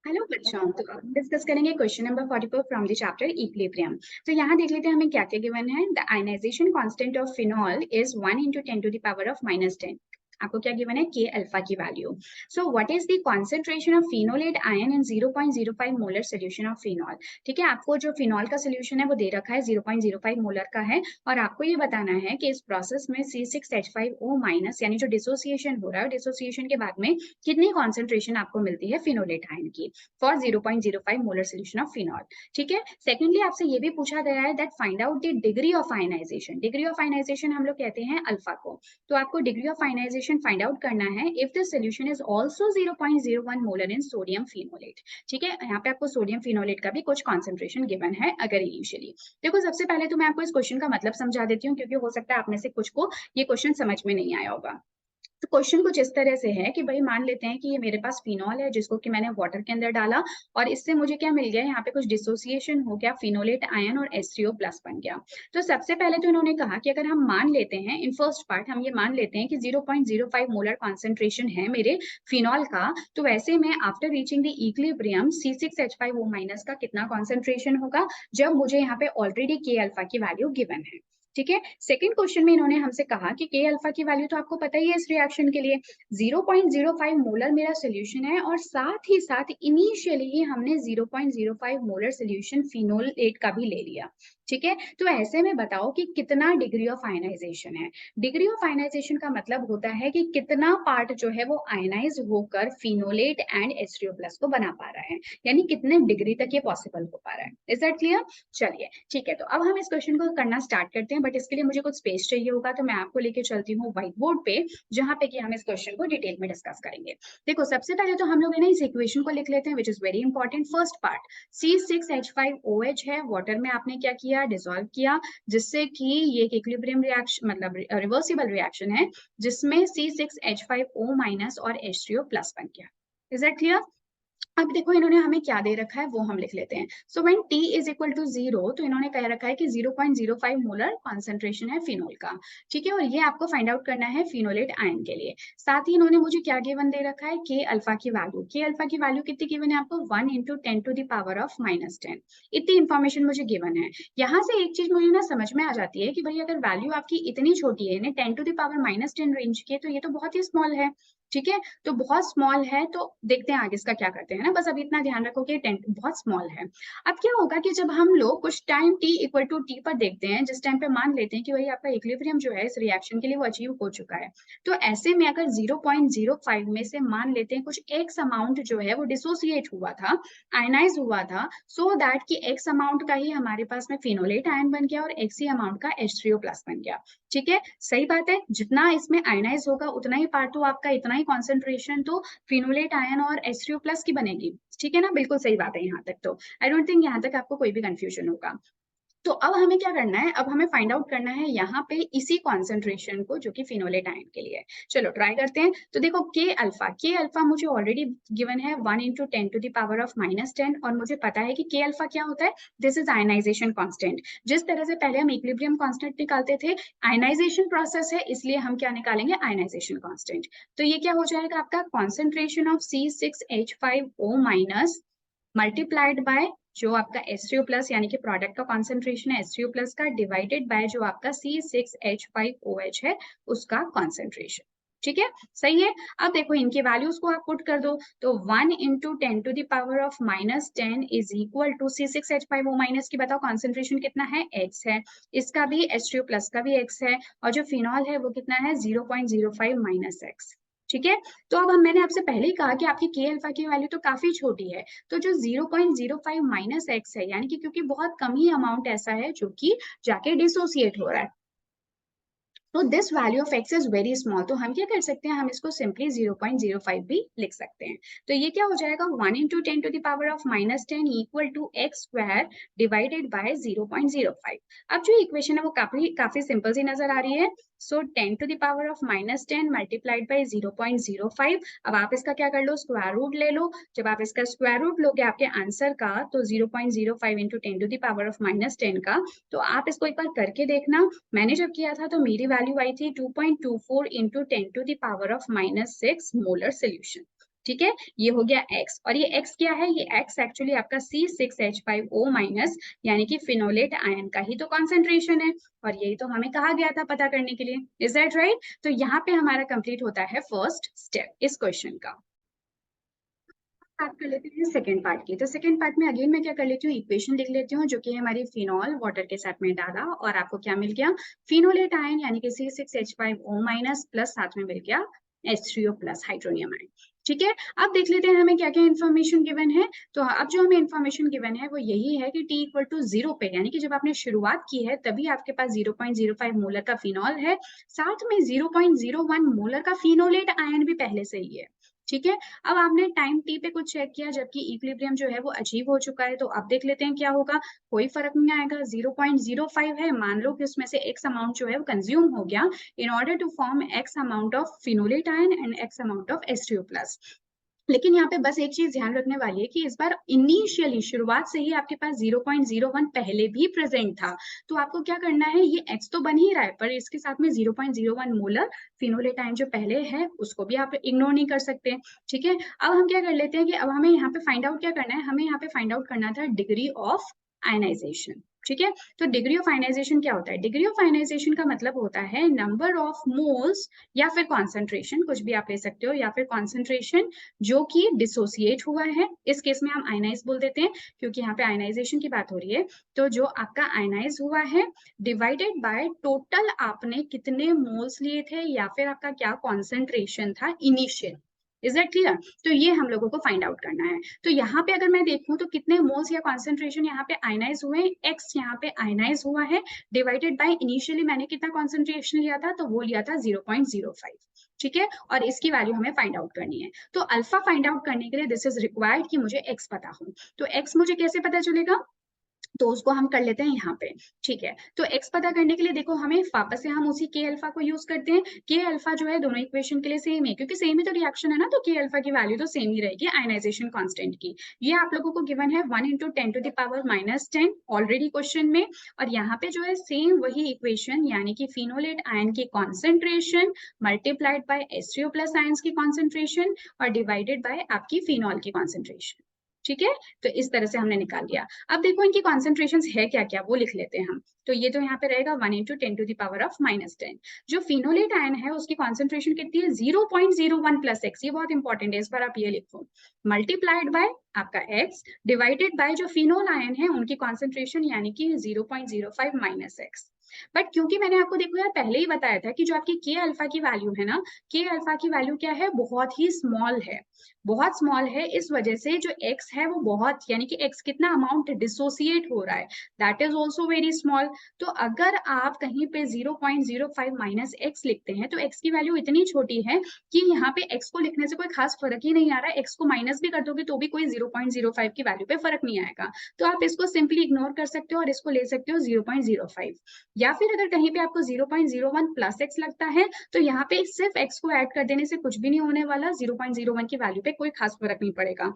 Hello बच्चों, तो अब डिस्कस करेंगे question number 44 from the chapter equilibrium. तो यहाँ देख लेते हैं हमें क्या क्या गिवन है। The ionisation constant of phenol is 1 into 10 to the power of -10। आपको क्या गिवन है? के अल्फा की value. So what is the concentration of phenolate ion in 0.05 molar solution of phenol. ठीक है, आपको जो फिनॉल का सोल्यूशन है वो दे रखा है 0.05 मोलर का है, और आपको ये बताना है कि इस प्रोसेस में C6H5O माइनस यानी जो डिसोसिएशन हो रहा है, डिसोसिएशन के बाद में कितनी कॉन्सेंट्रेशन आपको मिलती है फिनोलेट आयन की for 0.05 molar solution of phenol. ठीक है, सेकेंडली आपसे ये भी पूछा गया है that find out the degree of ionisation. Degree of ionisation हम लोग कहते हैं अल्फा को। तो आपको degree of ionisation find out करना है if the solution is also 0.01 molar in sodium phenolate. ठीक है, यहाँ पे आपको सोडियम फिनोलेट का भी कुछ कॉन्सेंट्रेशन गिवन है अगर इनिशियली। देखो, सबसे पहले तो मैं आपको इस क्वेश्चन का मतलब समझा देती हूँ, क्योंकि हो सकता है आप में से कुछ को ये क्वेश्चन समझ में नहीं आया होगा। तो क्वेश्चन कुछ इस तरह से है कि भाई मान लेते हैं कि ये मेरे पास फिनॉल है जिसको कि मैंने वाटर के अंदर डाला, और इससे मुझे क्या मिल गया, यहाँ पे कुछ डिसोसिएशन हो गया, फिनोलेट आयन और H3O प्लस बन गया। तो सबसे पहले तो इन्होंने कहा कि अगर हम मान लेते हैं इन फर्स्ट पार्ट, हम ये मान लेते हैं कि 0.05 मोलर कॉन्सेंट्रेशन है मेरे फिनॉल का, तो वैसे में after reaching the equilibrium C6H5O minus का कितना कॉन्सेंट्रेशन होगा, जब मुझे यहाँ पे ऑलरेडी के अल्फा की वैल्यू गिवन है। ठीक है, सेकंड क्वेश्चन में इन्होंने हमसे कहा कि के अल्फा की वैल्यू तो आपको पता ही है इस रिएक्शन के लिए 0.05 मोलर मेरा सोल्यूशन है, और साथ ही साथ इनिशियली ही हमने 0.05 मोलर सोल्यूशन फिनोलेट का भी ले लिया। ठीक है, तो ऐसे में बताओ कि कितना डिग्री ऑफ आयनाइजेशन है। डिग्री ऑफ आयनाइजेशन का मतलब होता है कि कितना पार्ट जो है वो आयनाइज होकर फिनोलेट एंड H3O प्लस को बना पा रहा है, यानी कितने डिग्री तक ये पॉसिबल हो पा रहा है। Is that clear? चलिए ठीक है, तो अब हम इस क्वेश्चन को करना स्टार्ट करते हैं, बट इसके लिए मुझे कुछ स्पेस चाहिए होगा, तो मैं आपको लेके चलती हूँ व्हाइट बोर्ड पे, जहां पे कि हम इस क्वेश्चन को डिटेल में डिस्कस करेंगे। देखो, सबसे पहले तो हम लोग ना इस इक्वेशन को लिख लेते हैं, which is very important. First part C6H5OH है, वाटर में आपने क्या किया, डिसॉल्व किया, जिससे कि ये एक इक्विलिब्रियम रिएक्शन मतलब रिवर्सिबल रिएक्शन है, जिसमें C6H5O माइनस और H3O प्लस बन गया। Is that clear? अब देखो, इन्होंने हमें क्या दे रखा है वो हम लिख लेते हैं। So when T is equal to 0, तो इन्होंने कह रखा है कि 0.05 मोलर कॉन्सेंट्रेशन है फिनोल का। ठीक है, और ये आपको फाइंड आउट करना है फिनोलेट आयन के लिए। साथ ही इन्होंने मुझे क्या गिवन दे रखा है, के अल्फा की वैल्यू। के अल्फा की वैल्यू कितनी गिवन है आपको? 1 into 10 to the power of -10। इतनी इंफॉर्मेशन मुझे गिवन है। यहाँ से एक चीज मुझे ना समझ में आ जाती है कि भाई अगर वैल्यू आपकी इतनी छोटी है, 10 to the power -10 रेंज की है, तो ये तो बहुत ही स्मॉल है। ठीक है, तो बहुत स्मॉल है, तो देखते हैं आगे इसका क्या करते हैं ना। बस अभी इतना ध्यान रखो कि 10 बहुत स्मॉल है। अब क्या होगा कि जब हम लोग कुछ time t equal to T पर देखते हैं, जिस टाइम पे मान लेते हैं कि भाई आपका इक्विलिब्रियम जो है इस रिएक्शन के लिए वो अचीव हो चुका है, तो ऐसे में अगर 0.05 में से मान लेते हैं कुछ एक्स अमाउंट जो है वो डिसोसिएट हुआ था, आयनाइज हुआ था, सो दैट कि एक्स अमाउंट का ही हमारे पास में फिनोलेट आयन बन गया और एक्स ही अमाउंट का H3O प्लस बन गया। ठीक है, सही बात है, जितना इसमें आयनाइज होगा उतना ही पार्ट तो आपका, इतना ही कॉन्सेंट्रेशन तो फिनोलेट आयन और H3O प्लस की बनेगी। ठीक है ना, बिल्कुल सही बात है। यहाँ तक तो आई डोंट थिंक यहाँ तक आपको कोई भी कंफ्यूजन होगा। तो अब हमें क्या करना है, अब हमें फाइंड आउट करना है यहाँ पे इसी कॉन्सेंट्रेशन को जो कि फिनोलेट आयन के लिए है। चलो ट्राई करते हैं। तो देखो, के अल्फा मुझे ऑलरेडी गिवन है 1 into 10 to the power of -10, और मुझे पता है कि के अल्फा क्या होता है, दिस इज आयनाइजेशन कांस्टेंट। जिस तरह से पहले हम इक्विलिब्रियम कांस्टेंट निकालते थे, आयनाइजेशन प्रोसेस है, इसलिए हम क्या निकालेंगे, आयनाइजेशन कांस्टेंट। तो ये क्या हो जाएगा आपका, concentration of C6H5O minus multiplied by जो आपका H3O प्लस यानी कि प्रोडक्ट का कॉन्सेंट्रेशन है H3O प्लस का, डिवाइडेड बाय जो आपका C6H5OH है उसका कॉन्सेंट्रेशन। ठीक है, सही है। अब देखो, इनकी वैल्यूज को आप पुट कर दो, तो 1 into 10 to the power of -10 is equal to C6H5O minus की, बताओ कॉन्सेंट्रेशन कितना है, x है, इसका भी H3O प्लस का भी x है, और जो फिनॉल है वो कितना है, 0.05 माइनस x। ठीक है, तो अब हम, मैंने आपसे पहले ही कहा कि आपकी के अल्फा की वैल्यू तो काफी छोटी है, तो जो 0.05 माइनस एक्स है, यानी कि क्योंकि बहुत कम ही अमाउंट ऐसा है जो कि जाके डिसोसिएट हो रहा है, तो this value of x is very small. तो हम क्या कर सकते हैं, हम इसको सिंपली 0.05 भी लिख सकते हैं। तो ये क्या हो जाएगा, 1 into 10 to the power of -10 equal to x square divided by 0.05। अब जो इक्वेशन है वो काफी काफी सिंपल सी नजर आ रही है। सो 10 to the power of -10 multiplied by 0.05। अब आप इसका क्या कर लो, स्क्वायर रूट ले लो। जब आप इसका स्क्वायर रूट लोगे आपके आंसर का, तो 0.05 into 10 to the power of -10 का, तो आप इसको एक बार करके देखना। मैंने जब किया था तो मेरी वैल्यू आई थी 2.24 into 10 to the power of -6 molar solution. ठीक है, ये हो गया x, और ये x क्या है, ये x एक्चुअली आपका C6H5O माइनस यानी कि फिनोलेट आयन का ही तो कॉन्सेंट्रेशन है, और यही तो हमें कहा गया था पता करने के लिए। Is that right? तो यहाँ पे हमारा कंप्लीट होता है फर्स्ट स्टेप इस क्वेश्चन का। बात कर लेते हैं सेकंड पार्ट की। तो सेकंड पार्ट में अगेन मैं क्या कर लेती हूँ, इक्वेशन लिख लेती हूँ जो कि हमारी फिनॉल वाटर के साथ में डाला, और आपको क्या मिल गया, फिनोलेट आयन यानी कि C6H5O माइनस प्लस साथ में मिल गया H3O प्लस हाइड्रोनियम आयन। ठीक है, अब देख लेते हैं हमें क्या क्या इन्फॉर्मेशन गिवन है। तो अब जो हमें इन्फॉर्मेशन गिवन है वो यही है कि T इक्वल टू 0 पे, यानी कि जब आपने शुरुआत की है तभी आपके पास 0.05 मोलर का फिनॉल है, साथ में 0.01 मोलर का फिनोलेट आयन भी पहले से ही है। ठीक है, अब आपने टाइम टी पे कुछ चेक किया जबकि इक्विलिब्रियम जो है वो अचीव हो चुका है, तो अब देख लेते हैं क्या होगा। कोई फर्क नहीं आएगा, 0.05 है, मान लो कि उसमें से एक्स अमाउंट जो है वो कंज्यूम हो गया in order to form x amount of phenolate ion and x amount of H3O plus. लेकिन यहाँ पे बस एक चीज ध्यान रखने वाली है कि इस बार इनिशियली शुरुआत से ही आपके पास 0.01 पहले भी प्रेजेंट था, तो आपको क्या करना है, ये x तो बन ही रहा है पर इसके साथ में 0.01 मोलर फिनोलेट आयन जो पहले है उसको भी आप इग्नोर नहीं कर सकते। ठीक है, अब हम क्या कर लेते हैं कि अब हमें यहाँ पे फाइंड आउट क्या करना है, हमें यहाँ पे फाइंड आउट करना था डिग्री ऑफ आयनाइजेशन। ठीक है, तो डिग्री ऑफ आयनाइजेशन क्या होता है, डिग्री ऑफ आयनाइजेशन का मतलब होता है नंबर ऑफ मोल्स या फिर कॉन्सेंट्रेशन, कुछ भी आप ले सकते हो, या फिर कॉन्सेंट्रेशन जो कि डिसोसिएट हुआ है, इस केस में हम आयनाइज बोल देते हैं क्योंकि यहाँ पे आयनाइजेशन की बात हो रही है। तो जो आपका आयनाइज हुआ है डिवाइडेड बाय टोटल आपने कितने मोल्स लिए थे या फिर आपका क्या कॉन्सेंट्रेशन था इनिशियल। Is that clear? तो ये हम लोगों को फाइंड आउट करना है। तो यहाँ पे अगर मैं देखूं तो कितने मोल्स या कॉन्सेंट्रेशन यहाँ पे आयनाइज हुए, एक्स यहाँ पे आयनाइज हुआ है डिवाइडेड बाय इनिशियली मैंने कितना कॉन्सेंट्रेशन लिया था, तो वो लिया था 0.05। ठीक है, और इसकी वैल्यू हमें फाइंड आउट करनी है। तो अल्फा फाइंड आउट करने के लिए दिस इज रिक्वायर्ड कि मुझे एक्स पता हो। तो एक्स मुझे कैसे पता चलेगा, तो उसको हम कर लेते हैं यहाँ पे। ठीक है, तो x पता करने के लिए देखो हमें वापस से हम उसी के अल्फा को यूज करते हैं। के अल्फा जो है दोनों इक्वेशन के लिए सेम है क्योंकि सेम ही तो रिएक्शन है ना, तो के अल्फा की वैल्यू तो सेम ही रहेगी आयनाइजेशन कांस्टेंट की। ये आप लोगों को गिवन है 1 × 10⁻⁻10 ऑलरेडी क्वेश्चन में, और यहाँ पे जो है सेम वही इक्वेशन यानी कि फिनोलेट आयन की concentration multiplied by H3O plus ions की कॉन्सेंट्रेशन और डिवाइडेड बाय आपकी फिनॉल की कॉन्सेंट्रेशन। ठीक है, तो इस तरह से हमने निकाल लिया। अब देखो इनकी कॉन्सेंट्रेशन है क्या क्या वो लिख लेते हैं हम। तो ये तो यहाँ पे रहेगा 1 × 10⁻⁻10। जो फिनोलेट आयन है उसकी कॉन्सेंट्रेशन कितनी है, 0.01 प्लस एक्स, ये बहुत इंपॉर्टेंट है, इस बार आप ये लिखो, मल्टीप्लाइड बाय आपका एक्स डिवाइडेड बाय जो फिनोल आयन है उनकी कॉन्सेंट्रेशन यानी कि 0.05 माइनस एक्स। बट क्योंकि मैंने आपको देखो यार पहले ही बताया था कि जो आपकी के अल्फा की वैल्यू है ना, के अल्फा की वैल्यू क्या है, बहुत ही स्मॉल है, बहुत स्मॉल है, इस वजह से जो x है वो बहुत, यानी कि x कितना अमाउंट डिसोसिएट हो रहा है that is also very small. तो अगर आप कहीं पे 0.05 माइनस एक्स लिखते हैं तो x की वैल्यू इतनी छोटी है कि यहाँ पे x को लिखने से कोई खास फर्क ही नहीं आ रहा है, x को माइनस भी कर दोगे तो भी कोई 0.05 की वैल्यू पे फर्क नहीं आएगा। तो आप इसको सिंपली इग्नोर कर सकते हो और इसको ले सकते हो 0.05, या फिर अगर कहीं पे आपको 0.01 प्लस एक्स लगता है तो यहाँ पे सिर्फ x को ऐड कर देने से कुछ भी नहीं होने वाला, 0.01 की वैल्यू पे कोई खास फर्क नहीं पड़ेगा।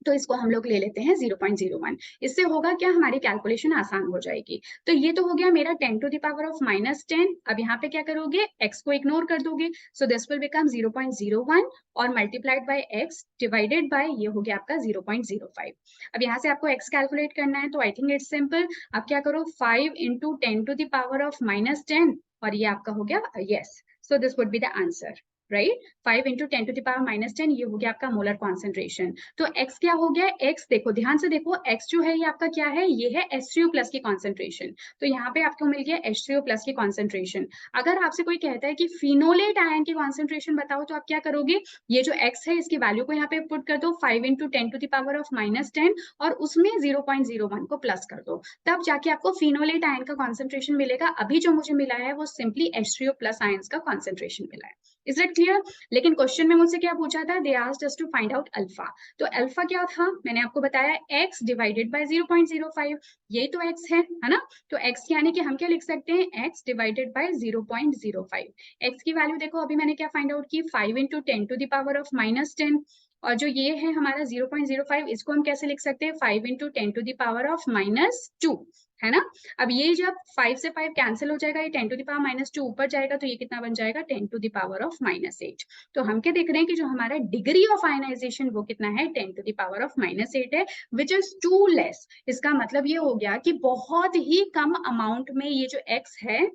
तो इसको हम लोग ले लेते हैं 0.01। इससे होगा क्या, हमारी कैलकुलेशन आसान हो जाएगी। तो ये तो हो गया मेरा 10⁻⁻10। अब यहाँ पे क्या करोगे, x को इग्नोर कर दोगे, सो दिस विल बिकम 0.01 और multiplied by x divided by ये हो गया आपका 0.05। अब यहाँ से आपको x कैलकुलेट करना है तो आई थिंक इट्स सिंपल। अब क्या करो, 5 × 10⁻⁻10 और ये आपका हो गया yes, so this would be the answer right. 5 × 10⁻⁻10 ये हो गया आपका मोलर कॉन्सेंट्रेशन। तो x क्या हो गया, x देखो ध्यान से देखो, x जो है ये आपका क्या है, ये है H3O प्लस की कॉन्सेंट्रेशन। तो यहाँ पे आपको मिल गया H3O प्लस की कॉन्सेंट्रेशन। अगर आपसे कोई कहता है कि फिनोलेट आयन की कॉन्सेंट्रेशन बताओ तो आप क्या करोगे, ये जो x है इसकी वैल्यू को यहाँ पे पुट कर दो 5 × 10⁻⁻10 और उसमें 0.01 को प्लस कर दो, तब जाके आपको फिनोलेट आयन का कॉन्सेंट्रेशन मिलेगा। अभी जो मुझे मिला है वो सिंपली H3O प्लस आयंस का कॉन्सेंट्रेशन मिला है। Is it clear? लेकिन क्वेश्चन में मुझसे क्या पूछा था, they asked us to find out alpha. तो अल्फा क्या था, मैंने आपको बताया x डिवाइडेड बाय 0.05, यही तो x है ना। तो x यानी कि हम क्या लिख सकते हैं, x डिवाइडेड बाय 0.05। x की वैल्यू देखो अभी मैंने क्या फाइंड आउट की, 5 × 10⁻⁻10 और जो ये है हमारा 0.05 इसको हम कैसे लिख सकते हैं, 5 × 10⁻⁻2। है ना। अब ये जब 5 से 5 कैंसिल हो जाएगा, ये 10 टू द पावर -2 ऊपर जाएगा, तो ये कितना बन जाएगा 10 टू द पावर ऑफ -8। तो हम क्या देख रहे हैं कि जो हमारा डिग्री ऑफ आयनाइजेशन वो कितना है 10 टू द पावर ऑफ -8 है, विच इज टू लेस। इसका मतलब ये हो गया कि बहुत ही कम अमाउंट में ये जो X है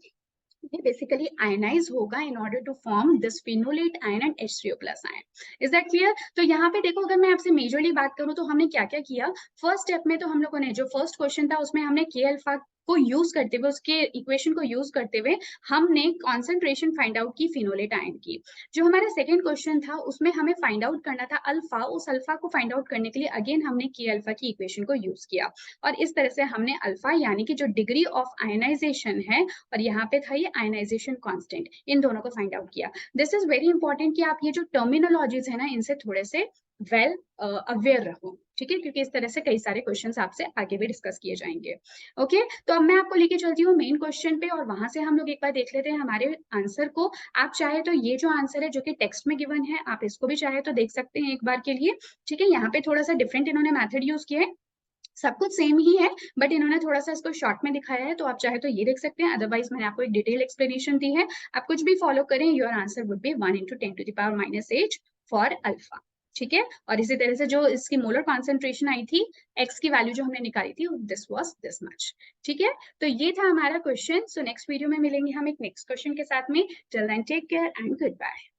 ये बेसिकली आयनाइज होगा in order to form this phenolate ion and H3O plus ion. Is that clear? तो यहाँ पे देखो, अगर मैं आपसे मेजरली बात करूँ तो हमने क्या क्या किया। फर्स्ट स्टेप में तो हम लोगों ने जो फर्स्ट क्वेश्चन था उसमें हमने के अल्फा को यूज करते हुए, उसके इक्वेशन को यूज करते हुए हमने कॉन्सेंट्रेशन फाइंड आउट की फिनोलेट आयन की। जो हमारा सेकंड क्वेश्चन था उसमें हमें फाइंड आउट करना था अल्फा, उस अल्फा को फाइंड आउट करने के लिए अगेन हमने के अल्फा की इक्वेशन को यूज किया, और इस तरह से हमने अल्फा यानी कि जो डिग्री ऑफ आयनाइजेशन है और यहाँ पे था ये आयनाइजेशन कांस्टेंट, इन दोनों को फाइंड आउट किया। दिस इज वेरी इंपॉर्टेंट कि आप ये जो टर्मिनोलॉजीज है ना इनसे थोड़े से वेल अवेयर रहो, ठीक है, क्योंकि इस तरह से कई सारे क्वेश्चंस आपसे आगे भी डिस्कस किए जाएंगे। ओके, तो अब मैं आपको लेके चलती हूँ मेन क्वेश्चन पे, और वहां से हम लोग एक बार देख लेते हैं हमारे आंसर को। आप चाहे तो ये जो आंसर है जो कि टेक्स्ट में गिवन है, आप इसको भी चाहे तो देख सकते हैं एक बार के लिए, ठीक है। यहाँ पे थोड़ा सा डिफरेंट इन्होंने मेथड यूज किया है, सब कुछ सेम ही है, बट इन्होंने थोड़ा सा इसको शॉर्ट में दिखाया है, तो आप चाहे तो ये देख सकते हैं, अदरवाइज मैंने आपको एक डिटेल एक्सप्लेनेशन दी है। आप कुछ भी फॉलो करें, your answer would be 1 × 10 to the power -8 for alpha, ठीक है। और इसी तरह से जो इसकी मोलर कॉन्सेंट्रेशन आई थी, एक्स की वैल्यू जो हमने निकाली थी, दिस वाज दिस मच, ठीक है। तो ये था हमारा क्वेश्चन। सो नेक्स्ट वीडियो में मिलेंगे हम एक नेक्स्ट क्वेश्चन के साथ में। Till then take care and good bye.